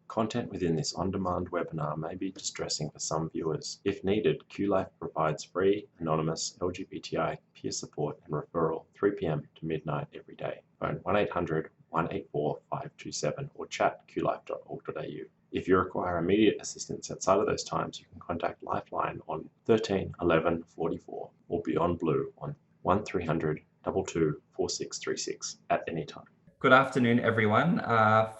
Content within this on-demand webinar may be distressing for some viewers. If needed, QLife provides free, anonymous LGBTI peer support and referral 3 p.m. to midnight every day. Phone 1-800-184-527 or chat qlife.org.au. If you require immediate assistance outside of those times, you can contact Lifeline on 13 11 44 or Beyond Blue on 1300 22 4636 at any time. Good afternoon, everyone.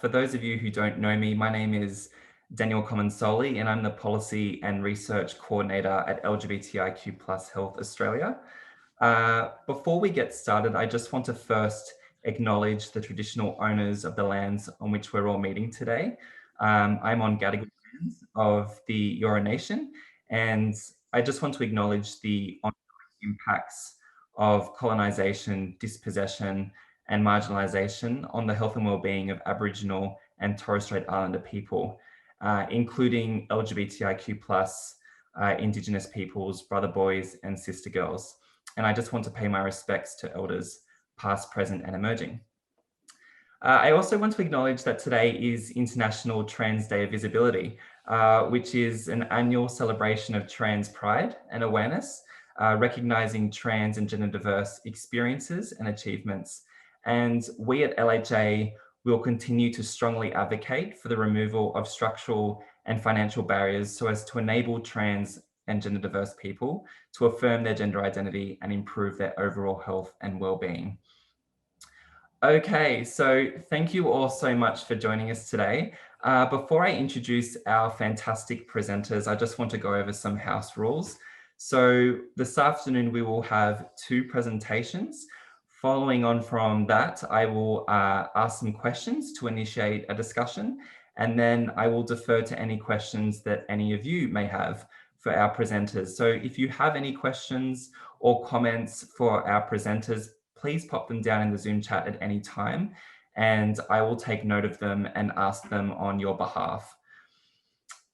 For those of you who don't know me, my name is Daniel Comensoli, and I'm the Policy and Research Coordinator at LGBTIQ+ Health Australia. Before we get started, I just want to first acknowledge the traditional owners of the lands on which we're all meeting today. I'm on Gadigal lands of the Eora Nation, and I just want to acknowledge the ongoing impacts of colonisation, dispossession, and marginalisation on the health and well-being of Aboriginal and Torres Strait Islander people, including LGBTIQ+, Indigenous peoples, brother boys and sister girls. And I just want to pay my respects to elders past, present and emerging. I also want to acknowledge that today is International Trans Day of Visibility, which is an annual celebration of trans pride and awareness, recognising trans and gender diverse experiences and achievements. And we at LHA will continue to strongly advocate for the removal of structural and financial barriers so as to enable trans and gender diverse people to affirm their gender identity and improve their overall health and well-being. Okay, so thank you all so much for joining us today. Before I introduce our fantastic presenters, I just want to go over some house rules. So this afternoon we will have 2 presentations. Following on from that, I will ask some questions to initiate a discussion, and then I will defer to any questions that any of you may have for our presenters. So if you have any questions or comments for our presenters, please pop them down in the Zoom chat at any time, and I will take note of them and ask them on your behalf.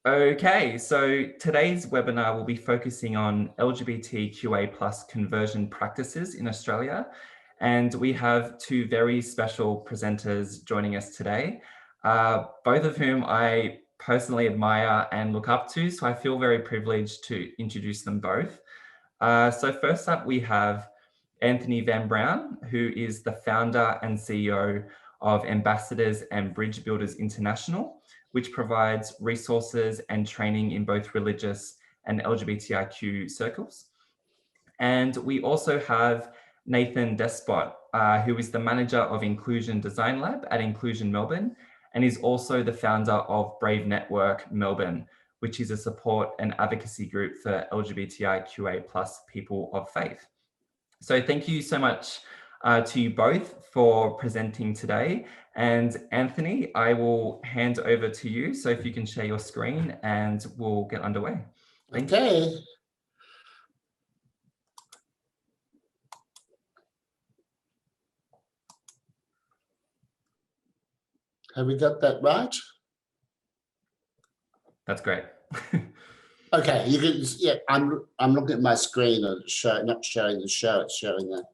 Okay, so today's webinar will be focusing on LGBTQA+ conversion practices in Australia. And we have 2 very special presenters joining us today, both of whom I personally admire and look up to, so I feel very privileged to introduce them both. So first up, we have Anthony Van Brown, who is the founder and CEO of Ambassadors and Bridge Builders International, which provides resources and training in both religious and LGBTIQ circles. And we also have Nathan Despot, who is the manager of Inclusion Design Lab at Inclusion Melbourne, and is also the founder of Brave Network Melbourne, which is a support and advocacy group for LGBTIQA+ people of faith. So thank you so much to you both for presenting today. And Anthony, I will hand over to you. So if you can share your screen and we'll get underway. Thank you. Have we got that right? That's great. Okay, you can. Yeah, I'm looking at my screen and it's not showing the show. It's showing that.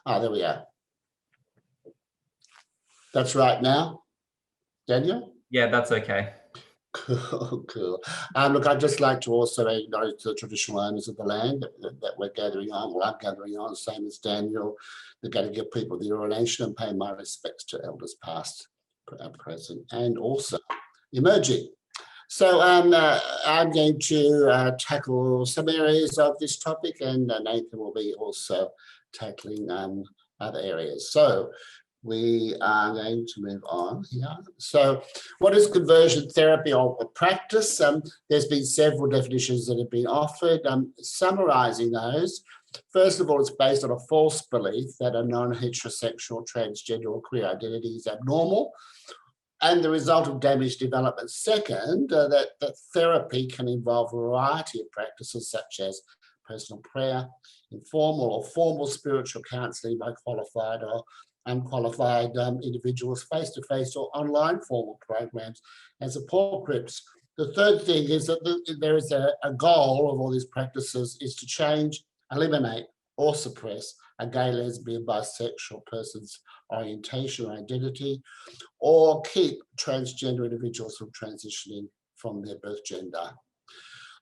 Oh, there we are. That's right now, Daniel. Yeah, that's okay. Cool. Look, I'd just like to also acknowledge the traditional owners of the land that we're gathering on. Well, I'm gathering on, same as Daniel, the Gadigal people of the Eora Nation, and pay my respects to elders past, present, and also emerging. So I'm going to tackle some areas of this topic, and Nathan will be also tackling other areas. So we are going to move on here. So what is conversion therapy or practice? There's been several definitions that have been offered. Summarizing those, first of all, it's based on a false belief that a non-heterosexual, transgender or queer identity is abnormal and the result of damaged development. Second, that therapy can involve a variety of practices such as personal prayer, informal or formal spiritual counselling by qualified or unqualified individuals, face-to-face or online formal programs and support groups. The third thing is that there is a goal of all these practices is to change, eliminate or suppress a gay, lesbian, bisexual person's orientation or identity, or keep transgender individuals from transitioning from their birth gender.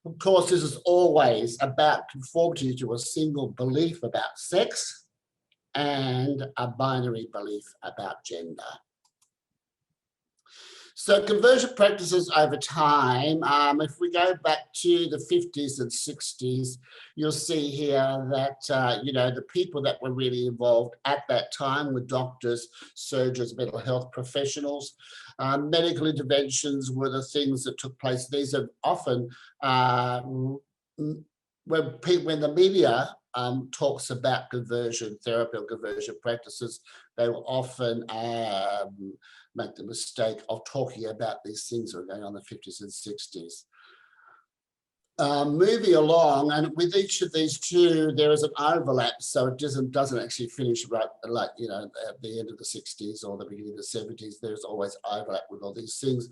Of course, this is always about conformity to a single belief about sex and a binary belief about gender. So conversion practices over time, if we go back to the 50s and 60s, you'll see here that, you know, the people that were really involved at that time were doctors, surgeons, mental health professionals. Medical interventions were the things that took place. These are often, when the media talks about conversion therapy or conversion practices, they will often make the mistake of talking about these things that are going on in the 50s and 60s. Moving along, and with each of these two, there is an overlap, so it doesn't actually finish right, like, you know, at the end of the 60s or the beginning of the 70s. There's always overlap with all these things.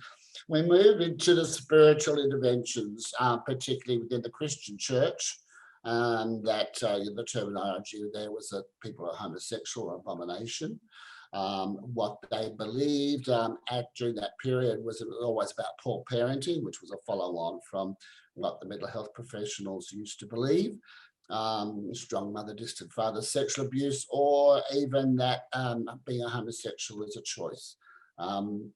We move into the spiritual interventions, particularly within the Christian church. The terminology there was that people are homosexual or abomination. What they believed during that period was it was always about poor parenting, which was a follow-on from what the mental health professionals used to believe. Strong mother, distant father, sexual abuse, or even that being a homosexual is a choice. And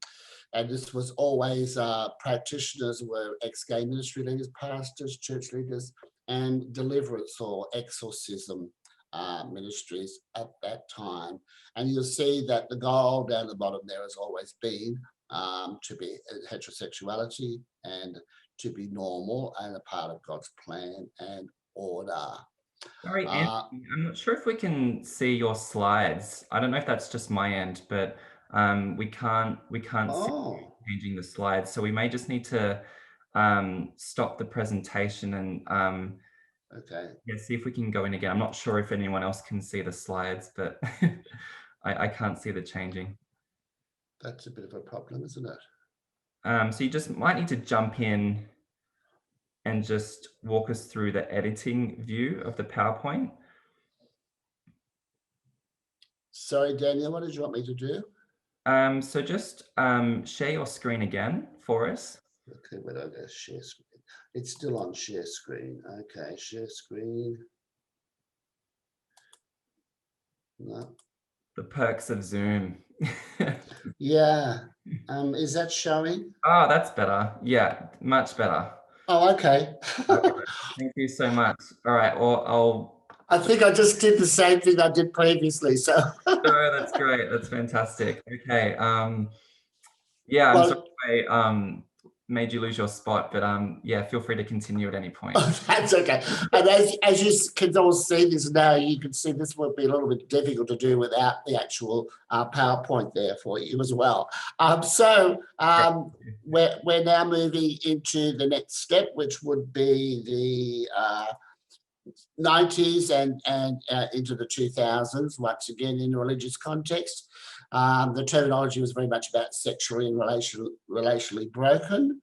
this was always practitioners were ex-gay ministry leaders, pastors, church leaders, and deliverance or exorcism ministries at that time. And you'll see that the goal down the bottom there has always been to be heterosexuality and to be normal and a part of God's plan and order. Sorry, Anthony, I'm not sure if we can see your slides. I don't know if that's just my end, but we can't see changing the slides. So we may just need to stop the presentation and okay. Yeah, see if we can go in again. I'm not sure if anyone else can see the slides, but I can't see the changing. That's a bit of a problem, isn't it? So you just might need to jump in and just walk us through the editing view of the PowerPoint. Sorry, Daniel, what did you want me to do? So just share your screen again for us. Okay, where do I go? Share screen. It's still on share screen. Okay, share screen. No. The perks of Zoom. Yeah. Is that showing? Oh, that's better. Yeah, much better. Oh, okay. Thank you so much. All right, well, I think I just did the same thing I did previously. So no, that's great. That's fantastic. Okay. Yeah, I'm sorry I made you lose your spot, but yeah, feel free to continue at any point. That's okay. And as you can all see this now, you can see this would be a little bit difficult to do without the actual PowerPoint there for you as well. We're now moving into the next step, which would be the 90s and into the 2000s, once again in a religious context. The terminology was very much about sexually and relationally broken.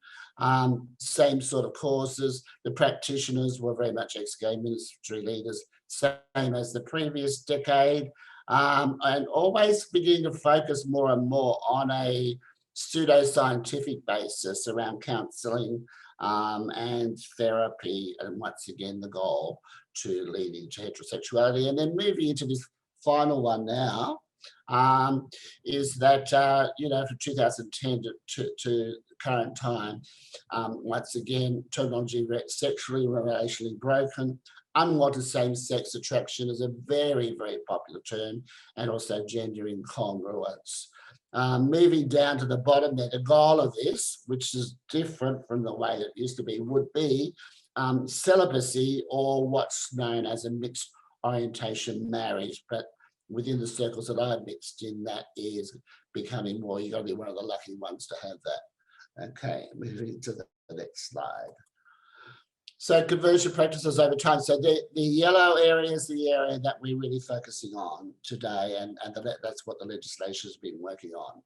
Same sort of causes. The practitioners were very much ex-gay ministry leaders, same as the previous decade, and always beginning to focus more and more on a pseudoscientific basis around counselling and therapy, and once again the goal to leading to heterosexuality. And then moving into this final one now, is that, you know, from 2010 to current time, once again, terminology sexually and relationally broken, unwanted same-sex attraction is a very, very popular term, and also gender incongruence. Moving down to the bottom there, the goal of this, which is different from the way it used to be, would be celibacy, or what's known as a mixed orientation marriage. But within the circles that I've mixed in, that is becoming more, you've got to be one of the lucky ones to have that. Okay, moving to the next slide. So conversion practices over time. So the yellow area is the area that we're really focusing on today, and that's what the legislation has been working on.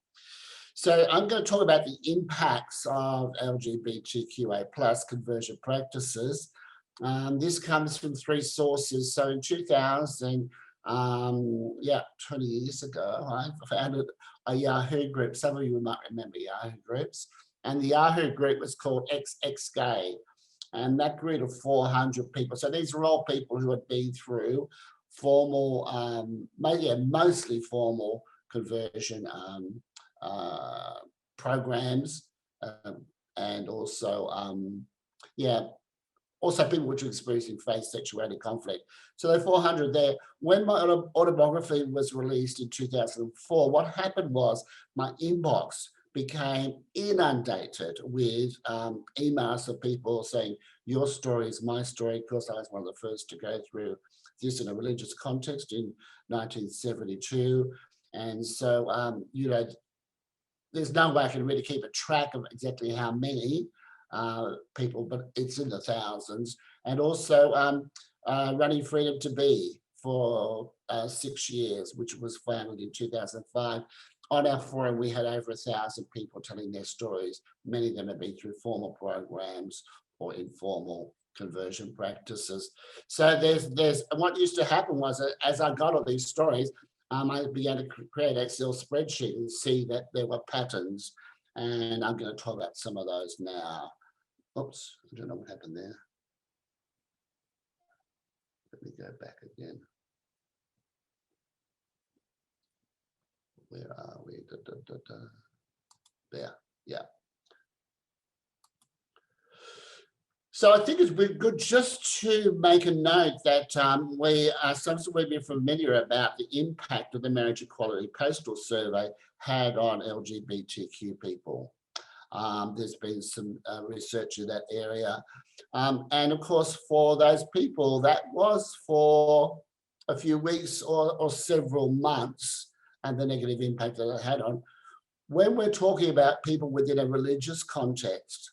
So I'm going to talk about the impacts of LGBTQA+ conversion practices. This comes from 3 sources. So in 2000, Yeah, 20 years ago, I founded a Yahoo group. Some of you might remember Yahoo groups. And the Yahoo group was called XXGay. And that group of 400 people. So these are all people who had been through formal, mostly formal conversion programs, and also, also people which are experiencing faith sexuality conflict. So there are 400 there. When my autobiography was released in 2004, what happened was my inbox became inundated with emails of people saying, your story is my story. Of course, I was one of the first to go through this in a religious context in 1972. And so, there's no way I can really keep a track of exactly how many people, but it's in the thousands. And also running Freedom to Be for 6 years, which was founded in 2005. On our forum, we had over 1,000 people telling their stories. Many of them have been through formal programs or informal conversion practices. So there's what used to happen was that as I got all these stories, I began to create an Excel spreadsheet and see that there were patterns. And I'm going to talk about some of those now. Oops, I don't know what happened there. Let me go back again. Where are we? There, yeah. So I think it's been good just to make a note that we've familiar about the impact of the Marriage Equality Postal Survey had on LGBTQ people. There's been some research in that area. And of course, for those people, that was for a few weeks or several months, and the negative impact that it had on. When we're talking about people within a religious context,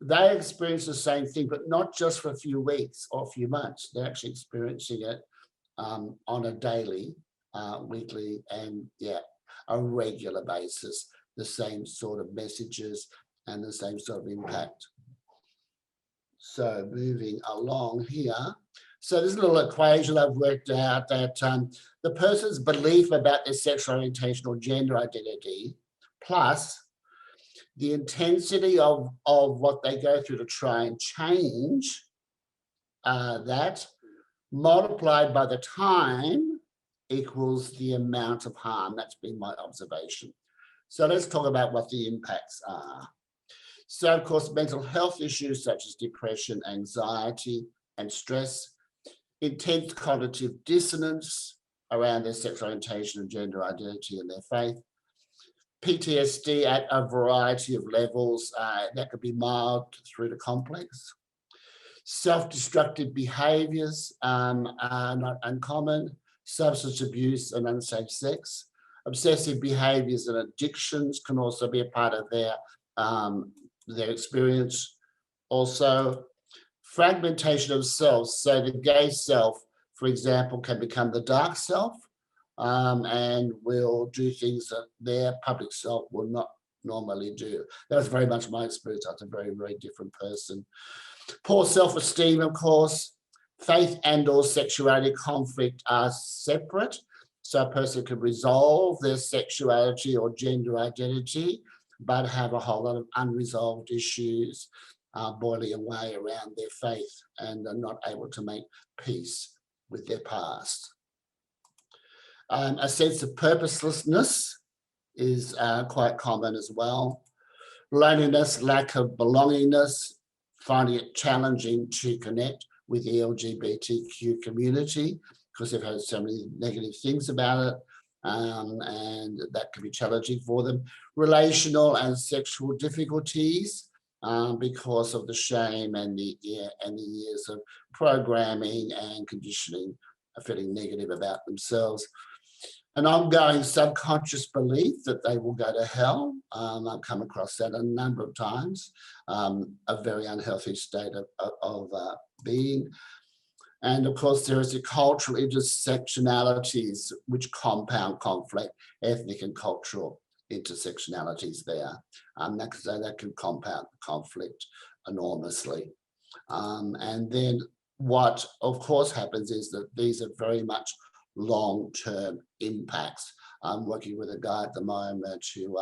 they experience the same thing, but not just for a few weeks or a few months. They're actually experiencing it on a daily, weekly, and a regular basis, the same sort of messages and the same sort of impact. So moving along here. So this little equation I've worked out that the person's belief about their sexual orientation or gender identity plus the intensity of what they go through to try and change that multiplied by the time equals the amount of harm. That's been my observation. So let's talk about what the impacts are. So of course, mental health issues such as depression, anxiety, and stress, intense cognitive dissonance around their sexual orientation and gender identity and their faith, PTSD at a variety of levels that could be mild through to complex. Self-destructive behaviours are not uncommon. Substance abuse and unsafe sex. Obsessive behaviours and addictions can also be a part of their experience. Also, fragmentation of self. So the gay self, for example, can become the dark self. And will do things that their public self will not normally do. That was very much my experience. I was a very, very different person. Poor self-esteem, of course. Faith and or sexuality conflict are separate. So a person can resolve their sexuality or gender identity, but have a whole lot of unresolved issues boiling away around their faith and are not able to make peace with their past. A sense of purposelessness is quite common as well. Loneliness, lack of belongingness, finding it challenging to connect with the LGBTQ community because they've heard so many negative things about it, and that can be challenging for them. Relational and sexual difficulties because of the shame and the years of programming and conditioning, feeling negative about themselves. An ongoing subconscious belief that they will go to hell. I've come across that a number of times. A very unhealthy state of being. And of course, there is the cultural intersectionalities which compound conflict, ethnic and cultural intersectionalities there. That can compound conflict enormously. And then what, of course, happens is that these are very much long-term impacts. I'm working with a guy at the moment who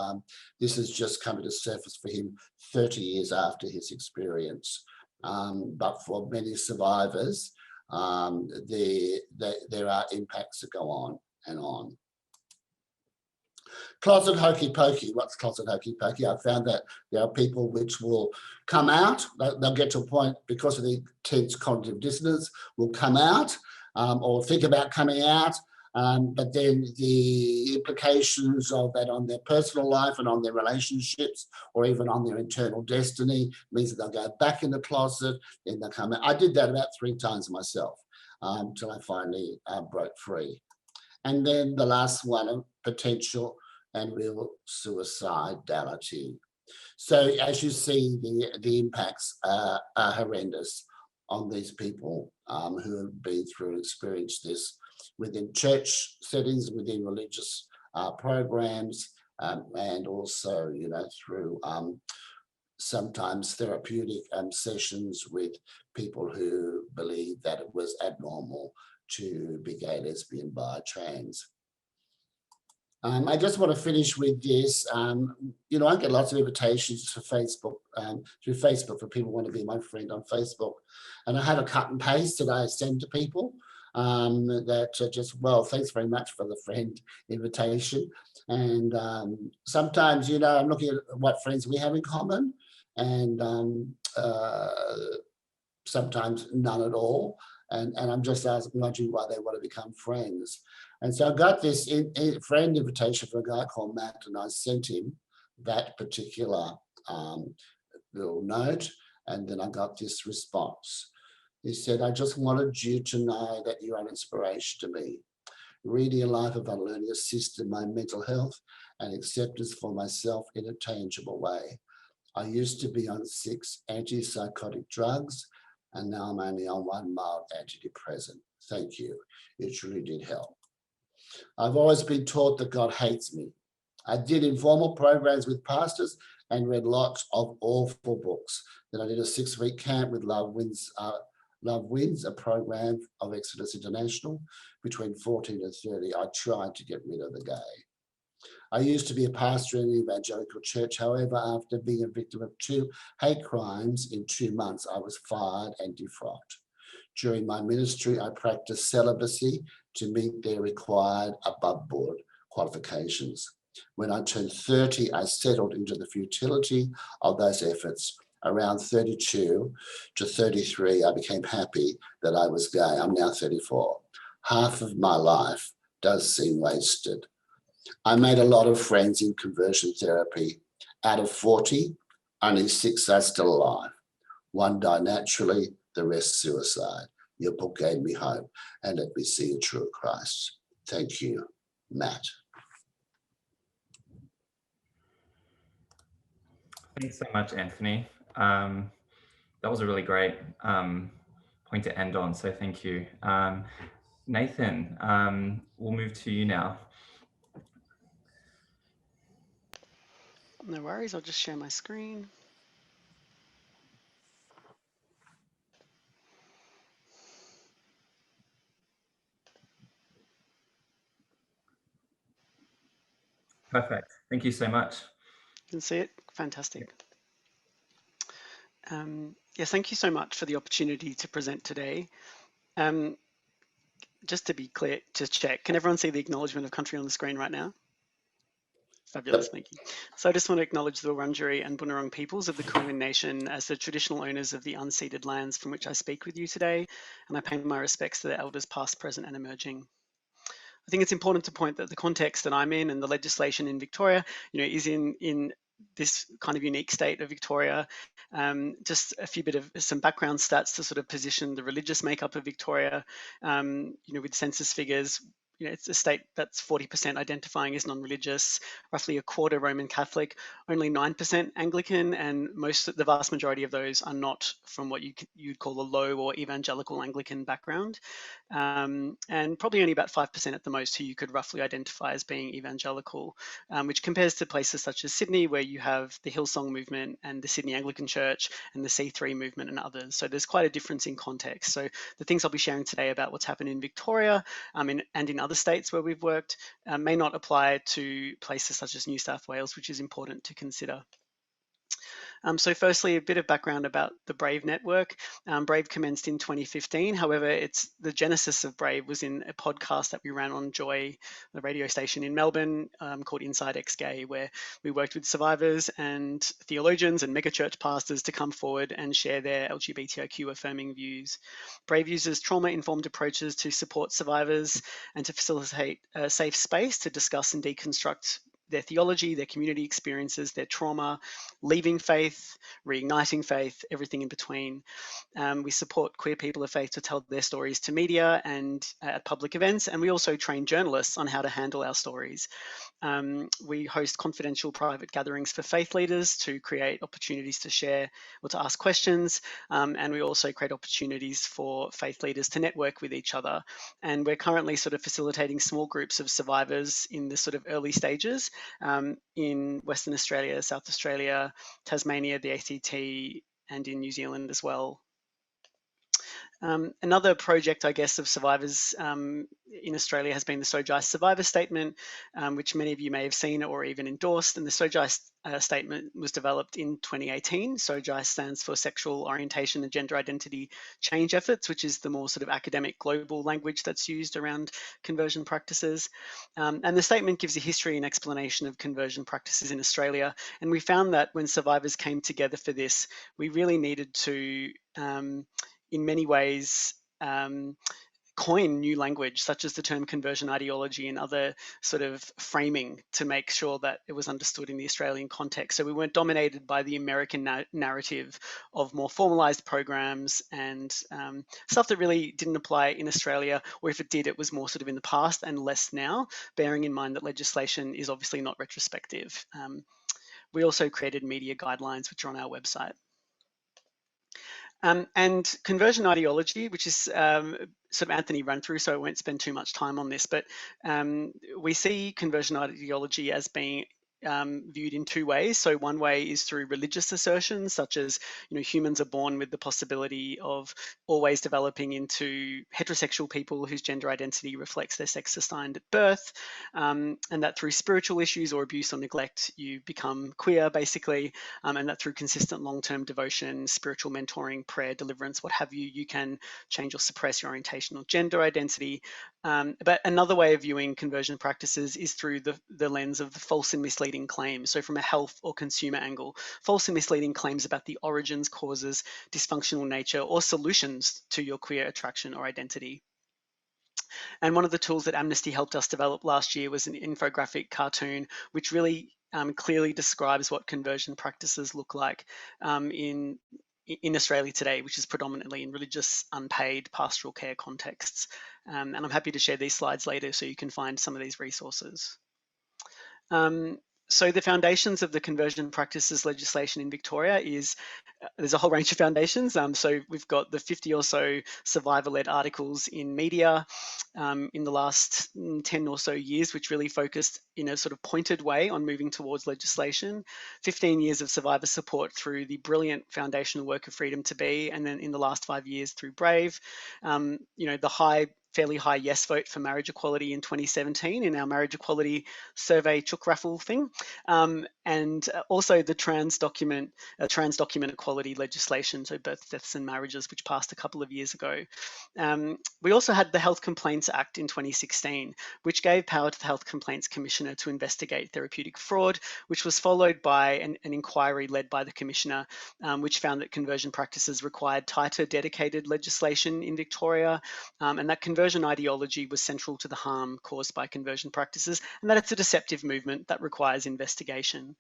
this has just come to surface for him 30 years after his experience. But for many survivors, there are impacts that go on and on. Closet hokey pokey. What's closet hokey pokey? I found that there are people which will come out, they'll get to a point because of the intense cognitive dissonance, will come out or think about coming out, but then the implications of that on their personal life and on their relationships or even on their internal destiny means that they'll go back in the closet, then they'll come out. I did that about 3 times myself until I finally broke free. And then the last one, potential and real suicidality. So as you see, the impacts are horrendous on these people who have been through and experienced this within church settings, within religious programs, and also, you know, through sometimes therapeutic sessions with people who believe that it was abnormal to be gay, lesbian, bi, trans. I just want to finish with this. You know, I get lots of invitations for Facebook, through Facebook, for people who want to be my friend on Facebook. And I have a cut and paste that I send to people that just, well, thanks very much for the friend invitation. And sometimes, you know, I'm looking at what friends we have in common, and sometimes none at all. And I'm just wondering why they want to become friends. And so I got this friend invitation for a guy called Matt, and I sent him that particular little note, and then I got this response. He said, I just wanted you to know that you're an inspiration to me. Reading a life of unlearning assisted my mental health and acceptance for myself in a tangible way. I used to be on 6 antipsychotic drugs, and now I'm only on 1 mild antidepressant. Thank you. It really did help. I've always been taught that God hates me. I did informal programs with pastors and read lots of awful books. Then I did a 6-week camp with Love Wins, a program of Exodus International. Between 14 and 30, I tried to get rid of the gay. I used to be a pastor in an evangelical church. However, after being a victim of 2 hate crimes in 2 months, I was fired and defrocked. During my ministry, I practiced celibacy to meet their required above-board qualifications. When I turned 30, I settled into the futility of those efforts. Around 32 to 33, I became happy that I was gay. I'm now 34. Half of my life does seem wasted. I made a lot of friends in conversion therapy. Out of 40, only 6 are still alive. 1 died naturally, the rest suicide. Your book gave me hope and let me see a true Christ. Thank you, Matt. Thanks so much, Anthony. That was a really great point to end on, so thank you. Nathan, we'll move to you now. No worries, I'll just share my screen. Perfect, thank you so much. You can see it, fantastic. Yes, thank you so much for the opportunity to present today. Just to be clear, just check, can everyone see the acknowledgement of country on the screen right now? Fabulous, thank you. So I just want to acknowledge the Wurundjeri and Bunurong peoples of the Kulin Nation as the traditional owners of the unceded lands from which I speak with you today, and I pay my respects to the elders past, present and emerging. I think it's important to point that the context that I'm in and the legislation in Victoria, you know, is in this kind of unique state of Victoria. Just a few bit of some background stats to sort of position the religious makeup of Victoria, you know, with census figures. You know, it's a state that's 40% identifying as non-religious, roughly a quarter Roman Catholic, only 9% Anglican, and the vast majority of those are not from what you'd call a low or evangelical Anglican background, and probably only about 5% at the most who you could roughly identify as being evangelical, which compares to places such as Sydney, where you have the Hillsong movement and the Sydney Anglican Church and the C3 movement and others. So there's quite a difference in context. So the things I'll be sharing today about what's happened in Victoria and in other other states where we've worked may not apply to places such as New South Wales, which is important to consider. So firstly, a bit of background about the Brave network. Brave commenced in 2015. However, the genesis of Brave was in a podcast that we ran on Joy, the radio station in Melbourne, called Inside Ex-Gay, where we worked with survivors and theologians and megachurch pastors to come forward and share their LGBTIQ affirming views. Brave uses trauma-informed approaches to support survivors and to facilitate a safe space to discuss and deconstruct their theology, their community experiences, their trauma, leaving faith, reigniting faith, everything in between. We support queer people of faith to tell their stories to media and at public events, and we also train journalists on how to handle our stories. We host confidential private gatherings for faith leaders to create opportunities to share or to ask questions, and we also create opportunities for faith leaders to network with each other. And we're currently sort of facilitating small groups of survivors in the sort of early stages in Western Australia, South Australia, Tasmania, the ACT, and in New Zealand as well. Another project, I guess, of survivors in Australia has been the Sojai Survivor Statement, which many of you may have seen or even endorsed. And the Sojai Statement was developed in 2018. Sojai stands for Sexual Orientation and Gender Identity Change Efforts, which is the more sort of academic global language that's used around conversion practices. And the statement gives a history and explanation of conversion practices in Australia. And we found that when survivors came together for this, we really needed to in many ways, coin new language, such as the term conversion ideology and other sort of framing to make sure that it was understood in the Australian context. So we weren't dominated by the American narrative of more formalized programs and stuff that really didn't apply in Australia, or if it did, it was more sort of in the past and less now, bearing in mind that legislation is obviously not retrospective. We also created media guidelines, which are on our website. And conversion ideology, which is sort of Anthony ran through, so I won't spend too much time on this, but we see conversion ideology as being viewed in two ways. So one way is through religious assertions, such as, humans are born with the possibility of always developing into heterosexual people whose gender identity reflects their sex assigned at birth, and that through spiritual issues or abuse or neglect, you become queer, basically, and that through consistent long-term devotion, spiritual mentoring, prayer, deliverance, what have you, you can change or suppress your orientation or gender identity. But another way of viewing conversion practices is through the lens of the false and misleading claims. So from a health or consumer angle, false and misleading claims about the origins, causes, dysfunctional nature, or solutions to your queer attraction or identity. And one of the tools that Amnesty helped us develop last year was an infographic cartoon, which really clearly describes what conversion practices look like in Australia today, which is predominantly in religious, unpaid, pastoral care contexts. And I'm happy to share these slides later so you can find some of these resources. So the foundations of the conversion practices legislation in Victoria is, there's a whole range of foundations. So we've got the 50 or so survivor-led articles in media in the last 10 or so years, which really focused in a sort of pointed way on moving towards legislation. 15 years of survivor support through the brilliant foundational work of Freedom to Be, and then in the last 5 years through Brave. The fairly high yes vote for marriage equality in 2017 in our marriage equality survey chook raffle thing, and also the trans document equality legislation, so birth, deaths and marriages, which passed a couple of years ago. We also had the Health Complaints Act in 2016, which gave power to the Health Complaints Commissioner to investigate therapeutic fraud, which was followed by an inquiry led by the Commissioner, which found that conversion practices required tighter, dedicated legislation in Victoria, and that conversion ideology was central to the harm caused by conversion practices, and that it's a deceptive movement that requires investigation.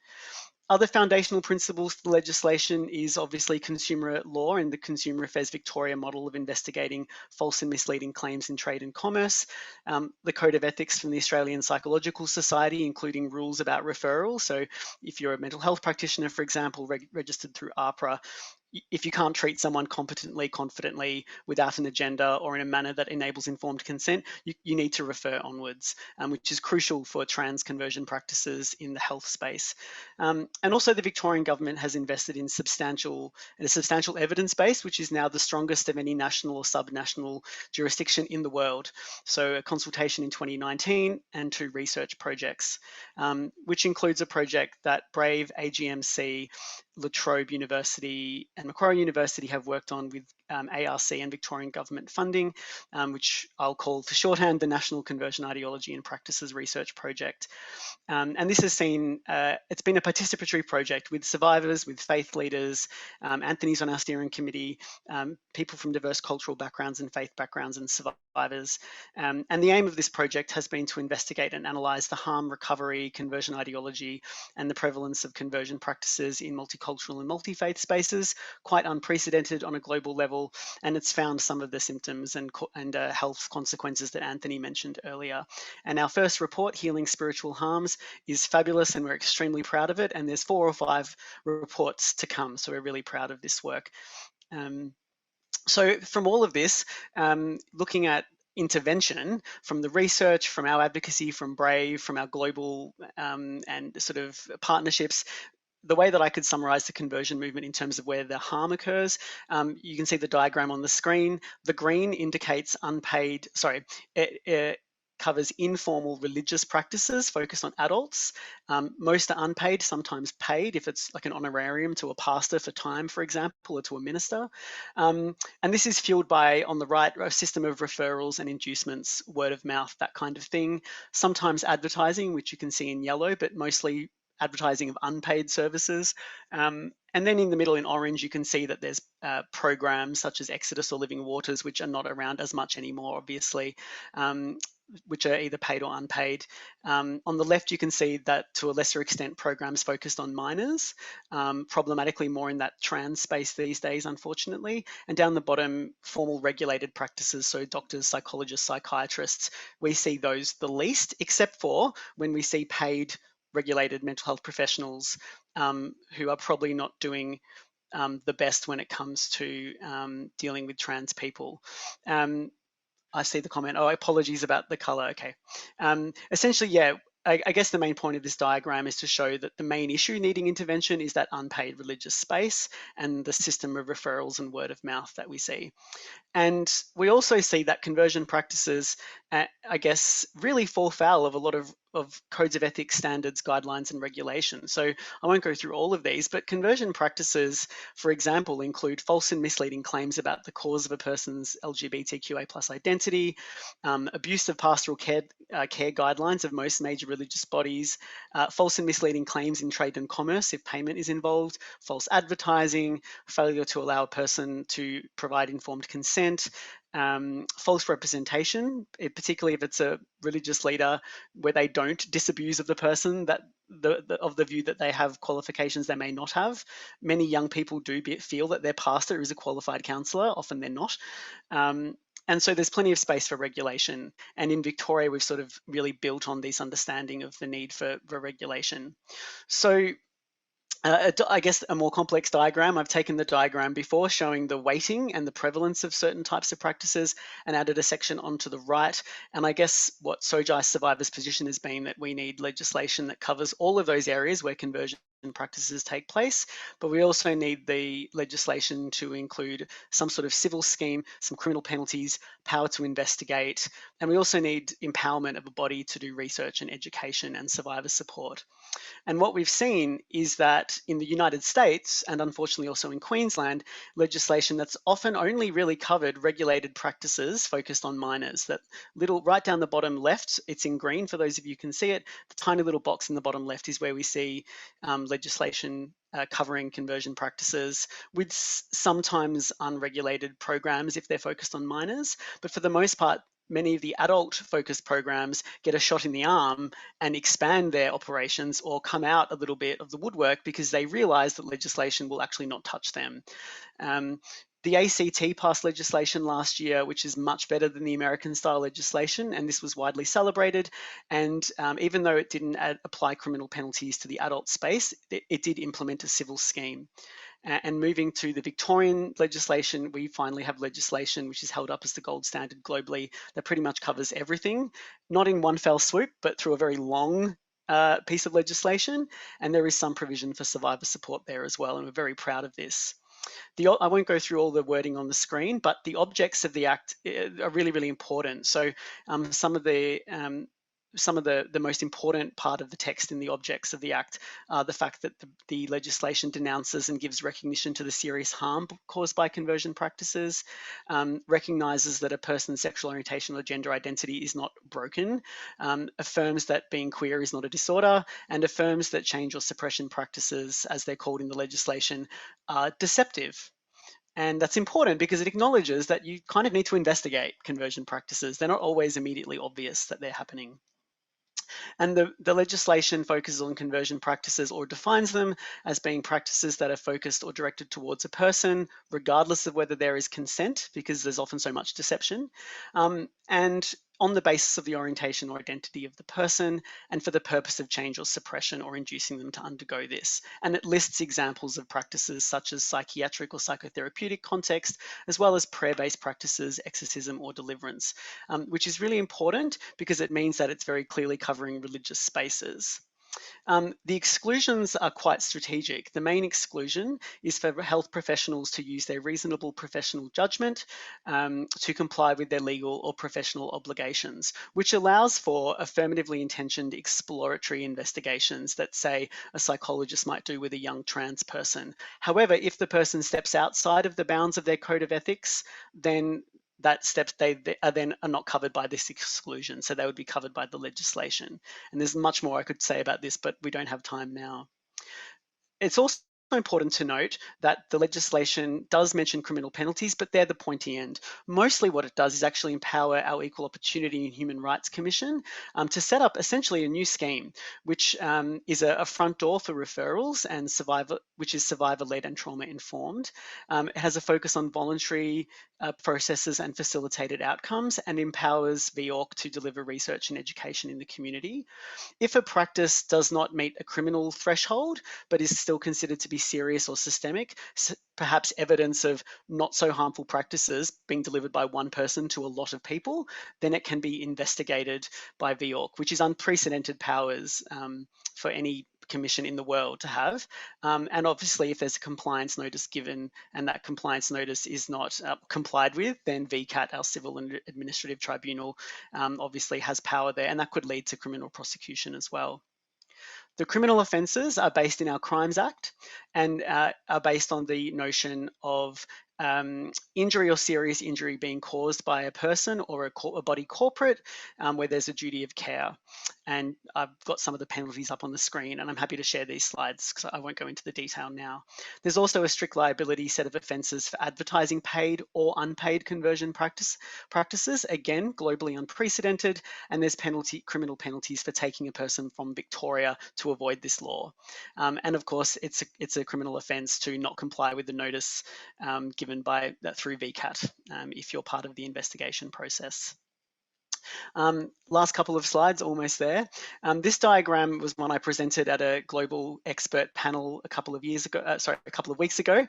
Other foundational principles to the legislation is obviously consumer law and the Consumer Affairs Victoria model of investigating false and misleading claims in trade and commerce, the Code of Ethics from the Australian Psychological Society, including rules about referral. So if you're a mental health practitioner, for example, registered through AHPRA, if you can't treat someone competently, confidently, without an agenda or in a manner that enables informed consent, you need to refer onwards, which is crucial for trans conversion practices in the health space. And also the Victorian government has invested in a substantial evidence base, which is now the strongest of any national or subnational jurisdiction in the world. So a consultation in 2019 and 2 research projects, which includes a project that Brave, AGMC, La Trobe University and Macquarie University have worked on with ARC and Victorian government funding, which I'll call for shorthand the National Conversion Ideology and Practices Research Project. And this has seen, it's been a participatory project with survivors, with faith leaders, Anthony's on our steering committee, people from diverse cultural backgrounds and faith backgrounds and survivors. And the aim of this project has been to investigate and analyse the harm, recovery, conversion ideology, and the prevalence of conversion practices in multicultural and multi-faith spaces, quite unprecedented on a global level. And it's found some of the symptoms and health consequences that Anthony mentioned earlier. And our first report, Healing Spiritual Harms, is fabulous and we're extremely proud of it. And there's 4 or 5 reports to come. So we're really proud of this work. So from all of this, looking at intervention, from the research, from our advocacy, from Brave, from our global and sort of partnerships, the way that I could summarize the conversion movement in terms of where the harm occurs, you can see the diagram on the screen. The green indicates unpaid, sorry, it covers informal religious practices focused on adults. Most are unpaid, sometimes paid, if it's like an honorarium to a pastor for time, for example, or to a minister. And this is fueled by, on the right, a system of referrals and inducements, word of mouth, that kind of thing. Sometimes advertising, which you can see in yellow, but mostly advertising of unpaid services. And then in the middle in orange, you can see that there's programs such as Exodus or Living Waters, which are not around as much anymore, obviously, which are either paid or unpaid. On the left, you can see that to a lesser extent, programs focused on minors, problematically more in that trans space these days, unfortunately. And down the bottom, formal regulated practices, so doctors, psychologists, psychiatrists, we see those the least, except for when we see paid regulated mental health professionals who are probably not doing the best when it comes to dealing with trans people. I see the comment, oh, apologies about the color, okay. Essentially, yeah, I guess the main point of this diagram is to show that the main issue needing intervention is that unpaid religious space and the system of referrals and word of mouth that we see. And we also see that conversion practices, I guess, really fall foul of a lot of codes of ethics, standards, guidelines, and regulations. So I won't go through all of these, but conversion practices, for example, include false and misleading claims about the cause of a person's LGBTQA plus identity, abuse of pastoral care guidelines of most major religious bodies, false and misleading claims in trade and commerce if payment is involved, false advertising, failure to allow a person to provide informed consent, false representation, particularly if it's a religious leader where they don't disabuse of the person that of the view that they have qualifications they may not have. Many young people do feel that their pastor is a qualified counsellor, often they're not. And so there's plenty of space for regulation. And in Victoria, we've sort of really built on this understanding of the need for regulation. So I guess a more complex diagram, I've taken the diagram before showing the weighting and the prevalence of certain types of practices and added a section onto the right. And I guess what Sojai survivors' position has been that we need legislation that covers all of those areas where conversion practices take place, but we also need the legislation to include some sort of civil scheme, some criminal penalties, power to investigate, and we also need empowerment of a body to do research and education and survivor support. And what we've seen is that in the United States, and unfortunately also in Queensland, legislation that's often only really covered regulated practices focused on minors. That little, right down the bottom left, it's in green for those of you who can see it, the tiny little box in the bottom left is where we see legislation covering conversion practices with sometimes unregulated programs if they're focused on minors. But for the most part, many of the adult-focused programs get a shot in the arm and expand their operations or come out a little bit of the woodwork because they realise that legislation will actually not touch them. The ACT passed legislation last year, which is much better than the American-style legislation, and this was widely celebrated. And even though it didn't apply criminal penalties to the adult space, it did implement a civil scheme. And moving to the Victorian legislation, we finally have legislation which is held up as the gold standard globally that pretty much covers everything, not in one fell swoop, but through a very long piece of legislation. And there is some provision for survivor support there as well, and we're very proud of this. I won't go through all the wording on the screen, but the objects of the Act are really, really important. So some of the most important part of the text in the objects of the Act are the fact that the legislation denounces and gives recognition to the serious harm caused by conversion practices, recognises that a person's sexual orientation or gender identity is not broken, affirms that being queer is not a disorder, and affirms that change or suppression practices, as they're called in the legislation, are deceptive. And that's important because it acknowledges that you kind of need to investigate conversion practices. They're not always immediately obvious that they're happening. And the legislation focuses on conversion practices or defines them as being practices that are focused or directed towards a person, regardless of whether there is consent, because there's often so much deception, and on the basis of the orientation or identity of the person, and for the purpose of change or suppression or inducing them to undergo this. And it lists examples of practices such as psychiatric or psychotherapeutic context, as well as prayer-based practices, exorcism, or deliverance, which is really important because it means that it's very clearly covering religious spaces. The exclusions are quite strategic. The main exclusion is for health professionals to use their reasonable professional judgment to comply with their legal or professional obligations, which allows for affirmatively intentioned exploratory investigations that, say, a psychologist might do with a young trans person. However, if the person steps outside of the bounds of their code of ethics, then they are not covered by this exclusion, so they would be covered by the legislation. And there's much more I could say about this, but we don't have time now. It's also important to note that the legislation does mention criminal penalties, but they're the pointy end. Mostly what it does is actually empower our Equal Opportunity and Human Rights Commission to set up essentially a new scheme, which is a front door for referrals and which is survivor-led and trauma-informed. It has a focus on voluntary processes and facilitated outcomes, and empowers VORC to deliver research and education in the community. If a practice does not meet a criminal threshold, but is still considered to be serious or systemic, perhaps evidence of not so harmful practices being delivered by one person to a lot of people, then it can be investigated by VORC, which is unprecedented powers for any commission in the world to have. And obviously, if there's a compliance notice given and that compliance notice is not complied with, then VCAT, our Civil and Administrative Tribunal, obviously has power there, and that could lead to criminal prosecution as well. The criminal offences are based in our Crimes Act and are based on the notion of injury or serious injury being caused by a person or a body corporate where there's a duty of care. And I've got some of the penalties up on the screen, and I'm happy to share these slides because I won't go into the detail now. There's also a strict liability set of offences for advertising paid or unpaid conversion practices, again, globally unprecedented, and there's criminal penalties for taking a person from Victoria to avoid this law. And of course, it's a criminal offence to not comply with the notice given through VCAT if you're part of the investigation process. Last couple of slides, almost there. This diagram was one I presented at a global expert panel a couple of weeks ago,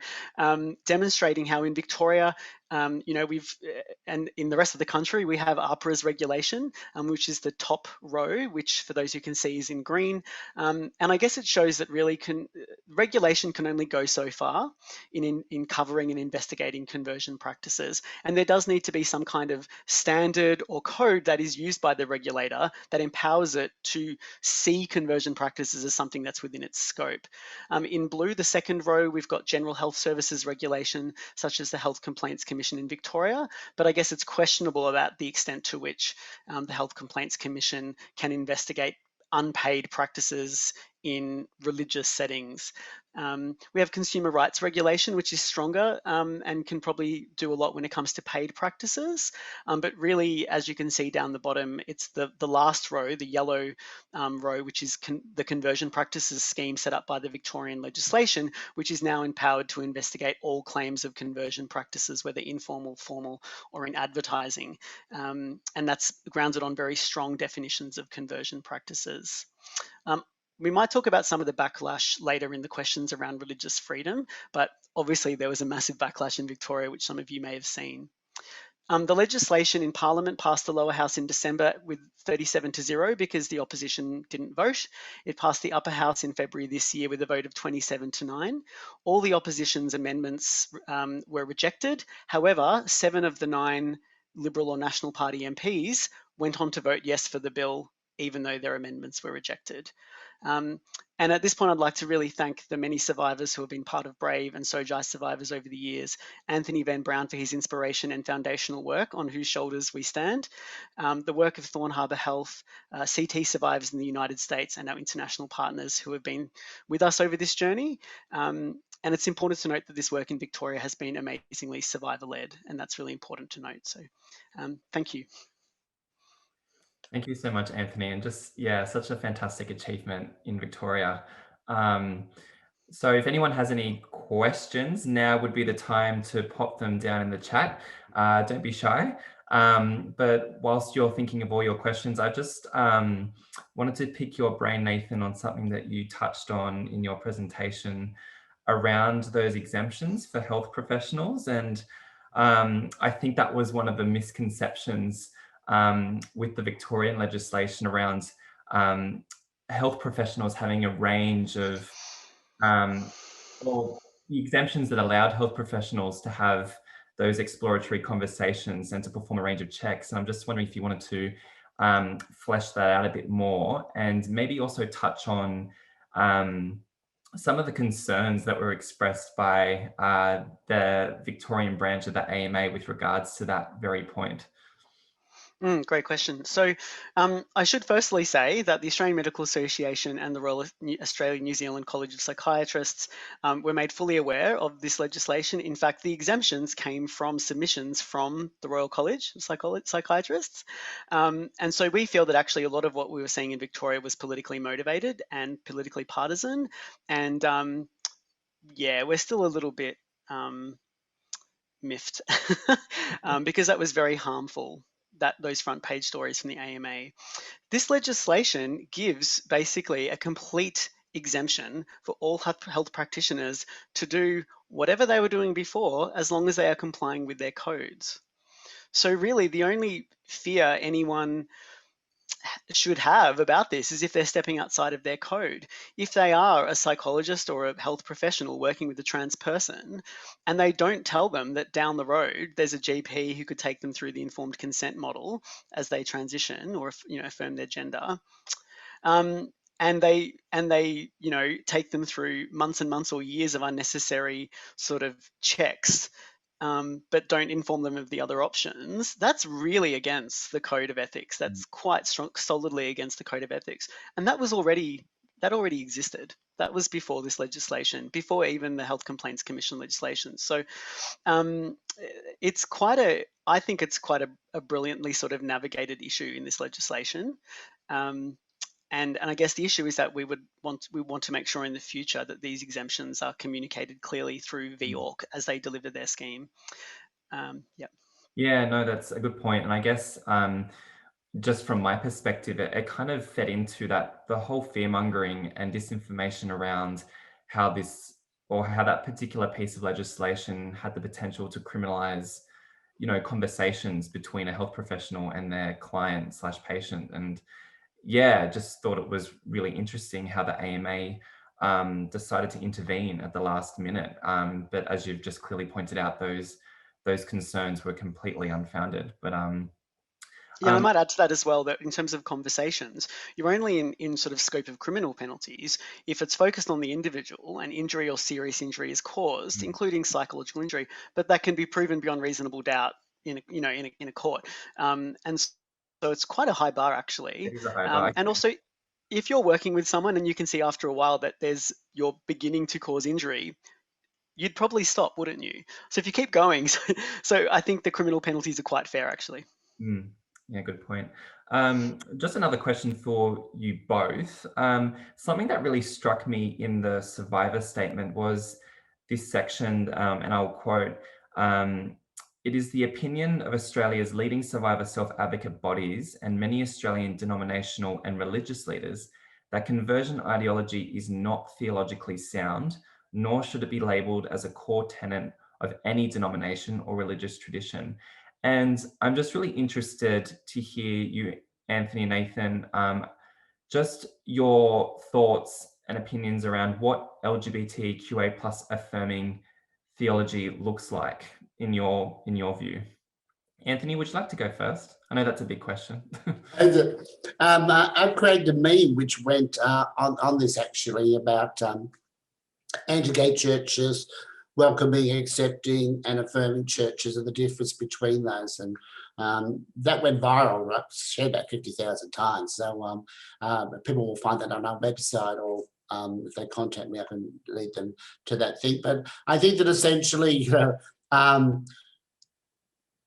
demonstrating how in Victoria, and in the rest of the country, we have APRA's regulation, which is the top row, which for those who can see is in green. And I guess it shows that really regulation can only go so far in covering and investigating conversion practices. And there does need to be some kind of standard or code that is used by the regulator that empowers it to see conversion practices as something that's within its scope. In blue, the second row, we've got general health services regulation, such as the Health Complaints Commission in Victoria, but I guess it's questionable about the extent to which the Health Complaints Commission can investigate unpaid practices in religious settings. We have consumer rights regulation, which is stronger and can probably do a lot when it comes to paid practices. But really, as you can see down the bottom, it's the last row, the yellow row, which is the conversion practices scheme set up by the Victorian legislation, which is now empowered to investigate all claims of conversion practices, whether informal, formal, or in advertising. And that's grounded on very strong definitions of conversion practices. we might talk about some of the backlash later in the questions around religious freedom, but obviously there was a massive backlash in Victoria, which some of you may have seen. The legislation in Parliament passed the lower house in December with 37-0 because the opposition didn't vote. It passed the upper house in February this year with a vote of 27-9. All the opposition's amendments were rejected. However, 7 of the 9 Liberal or National Party MPs went on to vote yes for the bill, even though their amendments were rejected. And at this point, I'd like to really thank the many survivors who have been part of Brave and Sojai survivors over the years. Anthony Van Brown for his inspiration and foundational work, on whose shoulders we stand. The work of Thorn Harbour Health, CT survivors in the United States, and our international partners who have been with us over this journey. And it's important to note that this work in Victoria has been amazingly survivor-led, and that's really important to note. So thank you. Thank you so much, Anthony. And just, yeah, such a fantastic achievement in Victoria. So if anyone has any questions, now would be the time to pop them down in the chat. Don't be shy. But whilst you're thinking of all your questions, I just wanted to pick your brain, Nathan, on something that you touched on in your presentation around those exemptions for health professionals. And I think that was one of the misconceptions with the Victorian legislation around health professionals having a range of, or the exemptions that allowed health professionals to have those exploratory conversations and to perform a range of checks. And I'm just wondering if you wanted to flesh that out a bit more, and maybe also touch on some of the concerns that were expressed by the Victorian branch of the AMA with regards to that very point. Great question. So I should firstly say that the Australian Medical Association and the Royal Australian New Zealand College of Psychiatrists were made fully aware of this legislation. In fact, the exemptions came from submissions from the Royal College of Psychiatrists. And so we feel that actually a lot of what we were seeing in Victoria was politically motivated and politically partisan. And yeah, we're still a little bit miffed because that was very harmful, those front page stories from the AMA. This legislation gives basically a complete exemption for all health practitioners to do whatever they were doing before, as long as they are complying with their codes. So really the only fear anyone should have about this is if they're stepping outside of their code. If they are a psychologist or a health professional working with a trans person and they don't tell them that down the road there's a GP who could take them through the informed consent model as they transition or affirm their gender, and they take them through months and months or years of unnecessary sort of checks, but don't inform them of the other options, that's really against the code of ethics. That's quite solidly against the code of ethics. And that already existed. That was before this legislation, before even the Health Complaints Commission legislation. So I think it's quite a brilliantly sort of navigated issue in this legislation. And I guess the issue is that we want to make sure in the future that these exemptions are communicated clearly through VORC as they deliver their scheme. Yeah, no, that's a good point. And I guess just from my perspective, it kind of fed into the whole fear mongering and disinformation around how that particular piece of legislation had the potential to criminalize, conversations between a health professional and their client / patient. And yeah, just thought it was really interesting how the AMA decided to intervene at the last minute. But as you've just clearly pointed out, those concerns were completely unfounded. But yeah, I might add to that as well, that in terms of conversations, you're only in sort of scope of criminal penalties if it's focused on the individual and injury or serious injury is caused, including psychological injury, but that can be proven beyond reasonable doubt in a court. And so it's quite a high bar, actually. It is a high bar. And also, if you're working with someone and you can see after a while that you're beginning to cause injury, you'd probably stop, wouldn't you? So if you keep going, so I think the criminal penalties are quite fair, actually. Yeah, good point. Just another question for you both. Something that really struck me in the survivor statement was this section, and I'll quote, "It is the opinion of Australia's leading survivor self-advocate bodies and many Australian denominational and religious leaders that conversion ideology is not theologically sound, nor should it be labelled as a core tenet of any denomination or religious tradition. And I'm just really interested to hear you, Anthony and Nathan, just your thoughts and opinions around what LGBTQA plus affirming theology looks like in your view. Anthony, would you like to go first? I know that's a big question. I created a meme which went on this actually about anti-gay churches, welcoming, accepting, and affirming churches, and the difference between those. And that went viral, right? Shared about 50,000 times. So people will find that on our website, or if they contact me, I can lead them to that thing. But I think that essentially,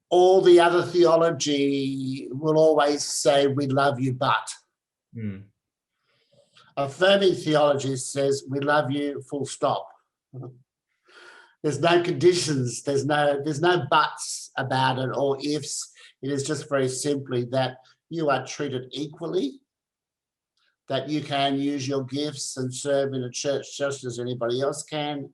all the other theology will always say, we love you, but. Affirming theology says, we love you, full stop. There's no conditions, there's no buts about it or ifs. It is just very simply that you are treated equally, that you can use your gifts and serve in a church just as anybody else can,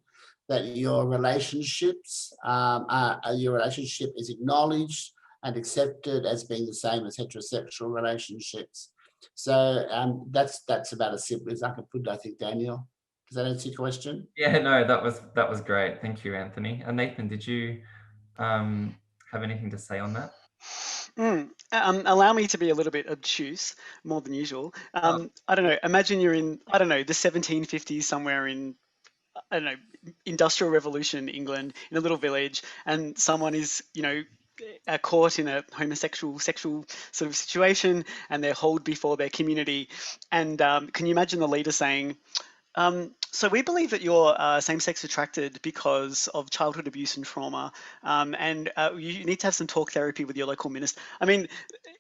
that your relationships, your relationship is acknowledged and accepted as being the same as heterosexual relationships. So that's about as simple as I can put it, I think, Daniel. Does that answer your question? Yeah, no, that was great. Thank you, Anthony. And Nathan, did you have anything to say on that? Allow me to be a little bit obtuse, more than usual. I don't know, imagine you're in, I don't know, the 1750s somewhere in, I don't know, Industrial Revolution England, in a little village, and someone is, you know, caught in a homosexual sexual sort of situation, and they're hauled before their community. And can you imagine the leader saying, so we believe that you're same-sex attracted because of childhood abuse and trauma, and you need to have some talk therapy with your local minister. I mean,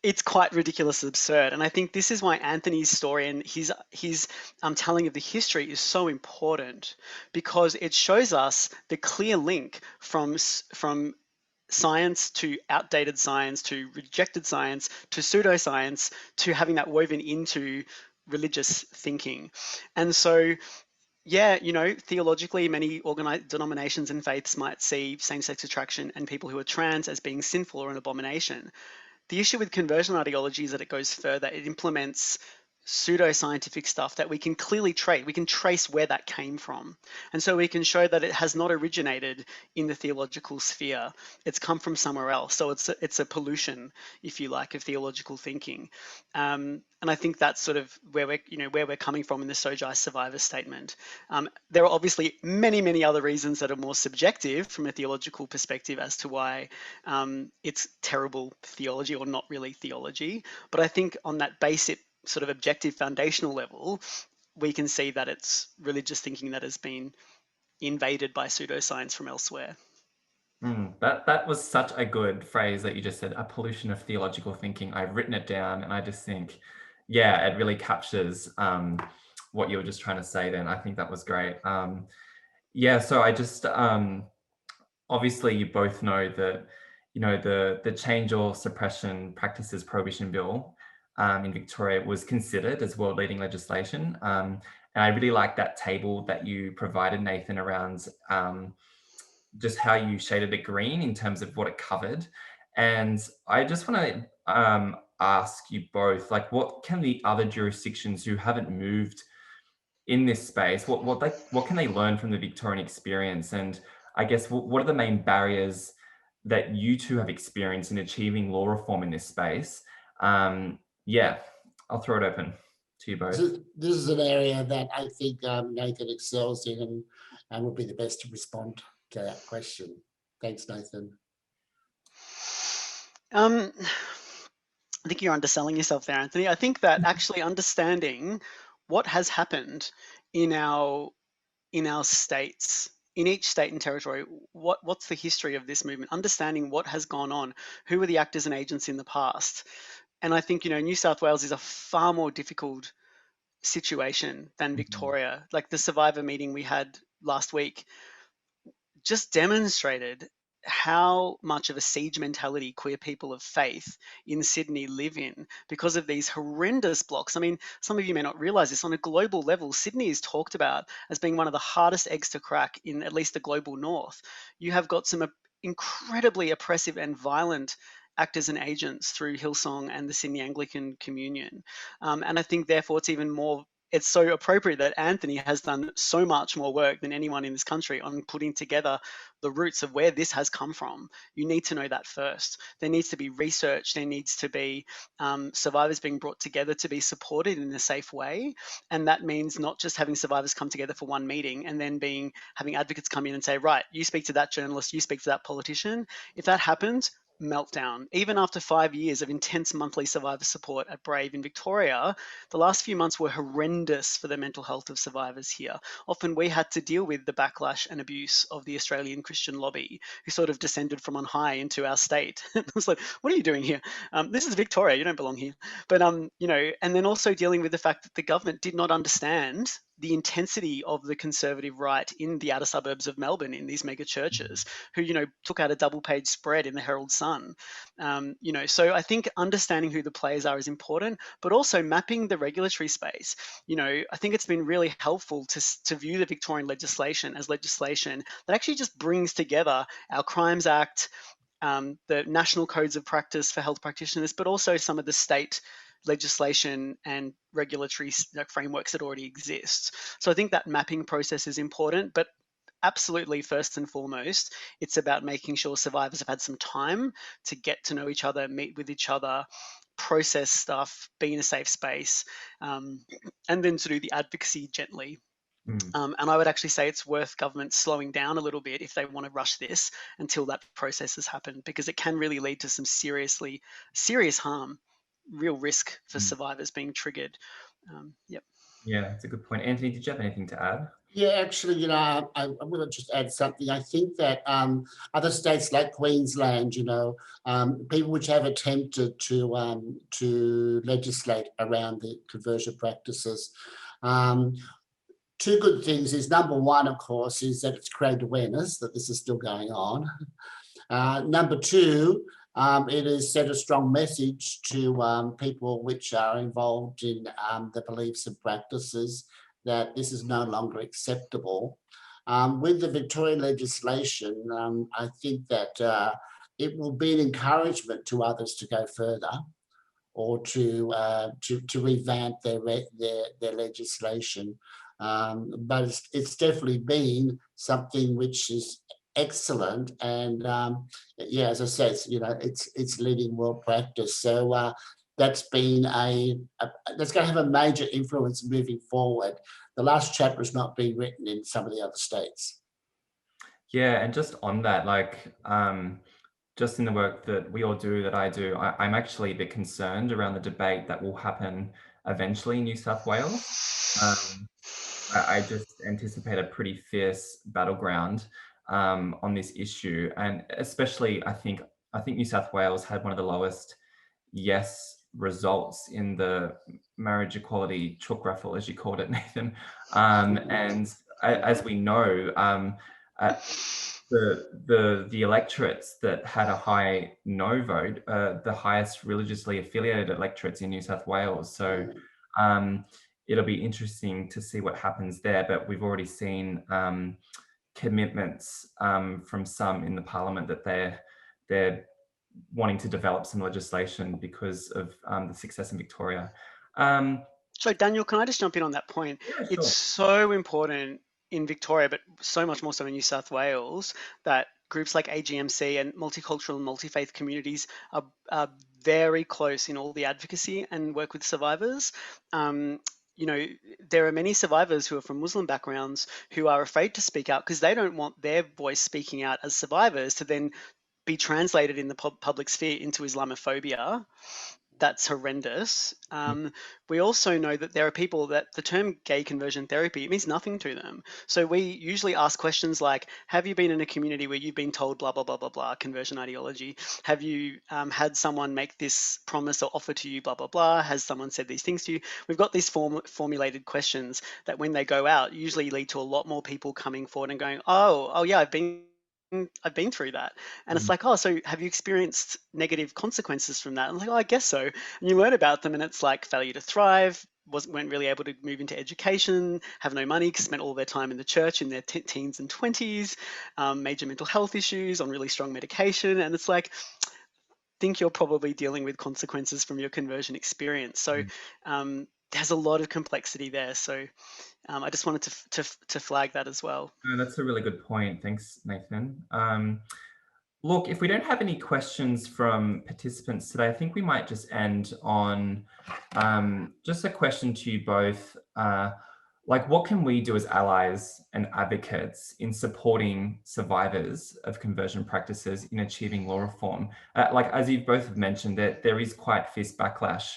it's quite ridiculous, absurd. And I think this is why Anthony's story and his telling of the history is so important, because it shows us the clear link from science to outdated science to rejected science to pseudoscience to having that woven into religious thinking. And so, yeah, you know, theologically, many organized denominations and faiths might see same-sex attraction and people who are trans as being sinful or an abomination. The issue with conversion ideology is that it goes further. It implements pseudoscientific stuff that we can clearly trace. We can trace where that came from. And so we can show that it has not originated in the theological sphere. It's come from somewhere else. So it's a pollution, if you like, of theological thinking. And I think that's sort of where we're coming from in the Sojai survivor statement. There are obviously many, many other reasons that are more subjective from a theological perspective as to why it's terrible theology or not really theology. But I think on that basic sort of objective foundational level, we can see that it's religious thinking that has been invaded by pseudoscience from elsewhere. That was such a good phrase that you just said, a pollution of theological thinking. I've written it down, and I just think, yeah, it really captures what you were just trying to say then. I think that was great. Yeah, so I just, obviously you both know that, you know, the Change or Suppression Practices Prohibition Bill in Victoria was considered as world leading legislation. And I really like that table that you provided, Nathan, around just how you shaded it green in terms of what it covered. And I just want to ask you both, like, what can the other jurisdictions who haven't moved in this space, what can they learn from the Victorian experience? And I guess what are the main barriers that you two have experienced in achieving law reform in this space? Yeah, I'll throw it open to you both. This is an area that I think Nathan excels in and will be the best to respond to that question. Thanks, Nathan. I think you're underselling yourself there, Anthony. I think that actually understanding what has happened in our states, in each state and territory, what's the history of this movement, understanding what has gone on, who were the actors and agents in the past. And I think, you know, New South Wales is a far more difficult situation than Victoria. Like the survivor meeting we had last week just demonstrated how much of a siege mentality queer people of faith in Sydney live in because of these horrendous blocks. I mean, some of you may not realize this, on a global level, Sydney is talked about as being one of the hardest eggs to crack in at least the global north. You have got some incredibly oppressive and violent actors and agents through Hillsong and the Sydney Anglican Communion. And I think therefore it's so appropriate that Anthony has done so much more work than anyone in this country on putting together the roots of where this has come from. You need to know that first. There needs to be research. There needs to be survivors being brought together to be supported in a safe way. And that means not just having survivors come together for one meeting and then having advocates come in and say, right, you speak to that journalist, you speak to that politician. If that happens, meltdown. Even after 5 years of intense monthly survivor support at Brave in Victoria, the last few months were horrendous for the mental health of survivors here. Often we had to deal with the backlash and abuse of the Australian Christian lobby, who sort of descended from on high into our state. I was like, what are you doing here? This is Victoria, you don't belong here. But, and then also dealing with the fact that the government did not understand the intensity of the conservative right in the outer suburbs of Melbourne in these mega churches, who, took out a double-page spread in the Herald Sun. So I think understanding who the players are is important, but also mapping the regulatory space. I think it's been really helpful to view the Victorian legislation as legislation that actually just brings together our Crimes Act, the national codes of practice for health practitioners, but also some of the state legislation and regulatory frameworks that already exist. So I think that mapping process is important, but absolutely first and foremost, it's about making sure survivors have had some time to get to know each other, meet with each other, process stuff, be in a safe space, and then to do the advocacy gently. And I would actually say it's worth government slowing down a little bit if they want to rush this until that process has happened, because it can really lead to some serious harm, real risk for survivors being triggered. Yep. Yeah, it's a good point. Anthony, did you have anything to add? Yeah, actually, I'm going to just add something. I think that other states like Queensland, people which have attempted to legislate around the conversion practices. Two good things is, number one, of course, is that it's created awareness that this is still going on. Number two, it has sent a strong message to people which are involved in the beliefs and practices that this is no longer acceptable. With the Victorian legislation, I think that it will be an encouragement to others to go further, or to revamp their legislation. But it's definitely been something which is excellent, and as I said, it's leading world practice. So that's been that's going to have a major influence moving forward. The last chapter is not being written in some of the other states. Yeah, and just on that, just in the work that we all do, that I do, I'm actually a bit concerned around the debate that will happen eventually in New South Wales. I just anticipate a pretty fierce battleground on this issue, and especially I think New South Wales had one of the lowest yes results in the marriage equality chook raffle, as you called it, Nathan. And as we know, the electorates that had a high no vote, the highest religiously affiliated electorates in New South Wales. So it'll be interesting to see what happens there. But we've already seen commitments from some in the parliament that they're wanting to develop some legislation because of the success in Victoria. So Daniel, can I just jump in on that point? Yeah, sure. It's so important in Victoria, but so much more so in New South Wales, that groups like AGMC and multicultural and multi-faith communities are very close in all the advocacy and work with survivors. There are many survivors who are from Muslim backgrounds who are afraid to speak out because they don't want their voice speaking out as survivors to then be translated in the public sphere into Islamophobia. That's horrendous. We also know that there are people that the term gay conversion therapy, it means nothing to them. So we usually ask questions like, have you been in a community where you've been told blah, blah, blah, blah, blah, conversion ideology? Have you had someone make this promise or offer to you, blah, blah, blah? Has someone said these things to you? We've got these formulated questions that when they go out, usually lead to a lot more people coming forward and going, oh yeah, I've been I've been through that. And it's like, oh, so have you experienced negative consequences from that? I'm like, oh, I guess so. And you learn about them, and it's like failure to thrive, weren't really able to move into education, have no money, spent all their time in the church in their teens and 20s, major mental health issues, on really strong medication. And it's like, think you're probably dealing with consequences from your conversion experience. So there's a lot of complexity there. So I just wanted to flag that as well. That's a really good point. Thanks, Nathan. Look, if we don't have any questions from participants today, I think we might just end on just a question to you both. Like, what can we do as allies and advocates in supporting survivors of conversion practices in achieving law reform? Like, as you both have mentioned, that there is quite fierce backlash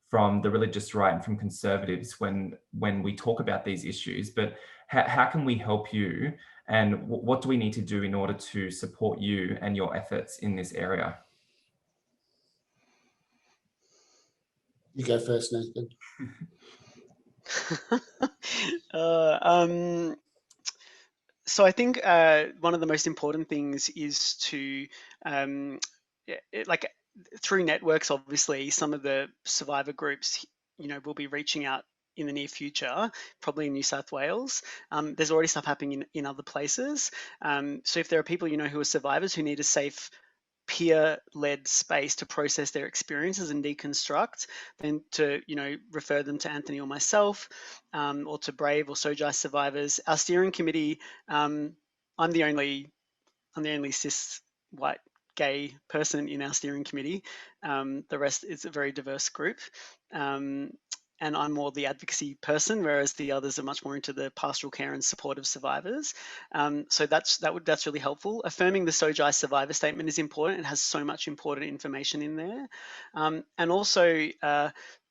from the religious right and from conservatives when we talk about these issues. But how can we help you? And what do we need to do in order to support you and your efforts in this area? You go first, Nathan. So I think one of the most important things is to, like, through networks, obviously, some of the survivor groups, will be reaching out in the near future, probably in New South Wales. There's already stuff happening in other places. So if there are people who are survivors who need a safe peer-led space to process their experiences and deconstruct, then to refer them to Anthony or myself, or to Brave or Sojai survivors. Our steering committee, I'm the only cis white gay person in our steering committee. The rest is a very diverse group. And I'm more the advocacy person, whereas the others are much more into the pastoral care and support of survivors. So that's really helpful. Affirming the Sojai survivor statement is important. It has so much important information in there. And also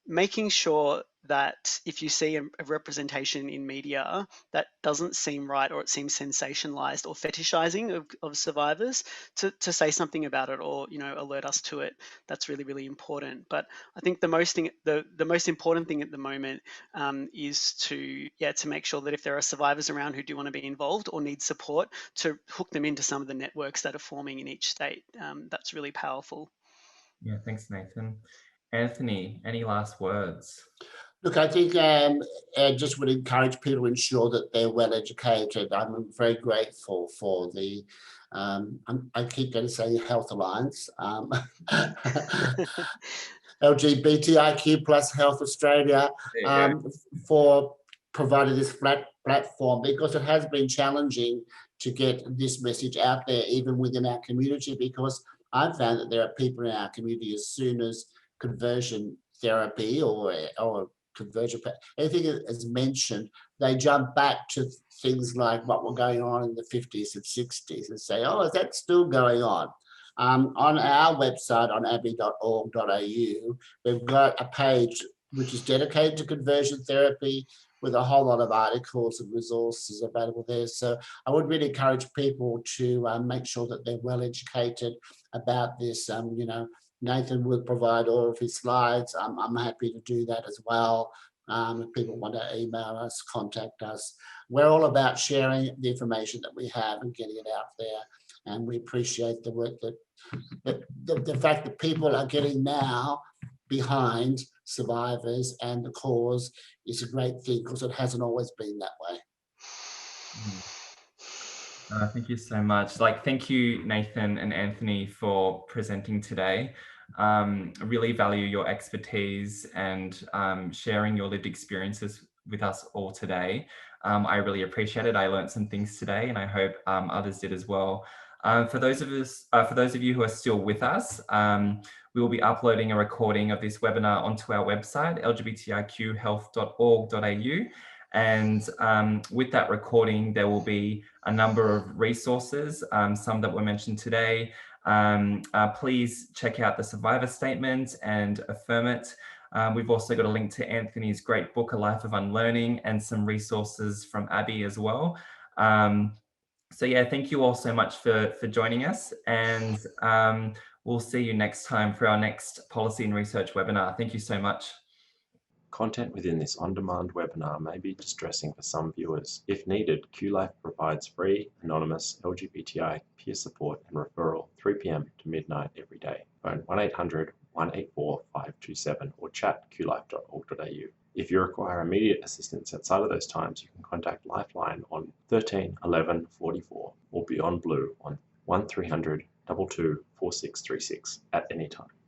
making sure that if you see a representation in media that doesn't seem right, or it seems sensationalized or fetishizing of survivors, to say something about it, or alert us to it. That's really, really important. But I think the most important thing at the moment is to make sure that if there are survivors around who do want to be involved or need support, to hook them into some of the networks that are forming in each state. That's really powerful. Yeah, thanks, Nathan. Anthony, any last words? Look, I think I just would encourage people to ensure that they're well educated. I'm very grateful for the, I keep going to say Health Alliance, LGBTIQ plus Health Australia, for providing this platform, because it has been challenging to get this message out there, even within our community, because I've found that there are people in our community, as soon as conversion therapy or conversion, anything is mentioned, they jump back to things like what were going on in the 50s and 60s and say, oh, is that still going on? On our website, on abbey.org.au, we've got a page which is dedicated to conversion therapy, with a whole lot of articles and resources available there. So I would really encourage people to make sure that they're well educated about this. Nathan will provide all of his slides. I'm happy to do that as well. If people want to email us, contact us. We're all about sharing the information that we have and getting it out there. And we appreciate the work that the fact that people are getting now behind survivors and the cause is a great thing, because it hasn't always been that way. Thank you so much. Thank you, Nathan and Anthony, for presenting today. I really value your expertise and sharing your lived experiences with us all today. I really appreciate it. I learned some things today, and I hope others did as well. For those of you who are still with us, we will be uploading a recording of this webinar onto our website, lgbtiqhealth.org.au. And with that recording, there will be a number of resources, some that were mentioned today. Please check out the survivor statement and affirm it. We've also got a link to Anthony's great book, A Life of Unlearning, and some resources from Abbey as well. So yeah, thank you all so much for joining us, and we'll see you next time for our next policy and research webinar. Thank you so much. Content within this on-demand webinar may be distressing for some viewers. If needed, QLife provides free, anonymous LGBTI peer support and referral 3 p.m. to midnight every day. Phone 1-800-184-527 or chat qlife.org.au. If you require immediate assistance outside of those times, you can contact Lifeline on 13 11 44 or Beyond Blue on 1300 22 4636 at any time.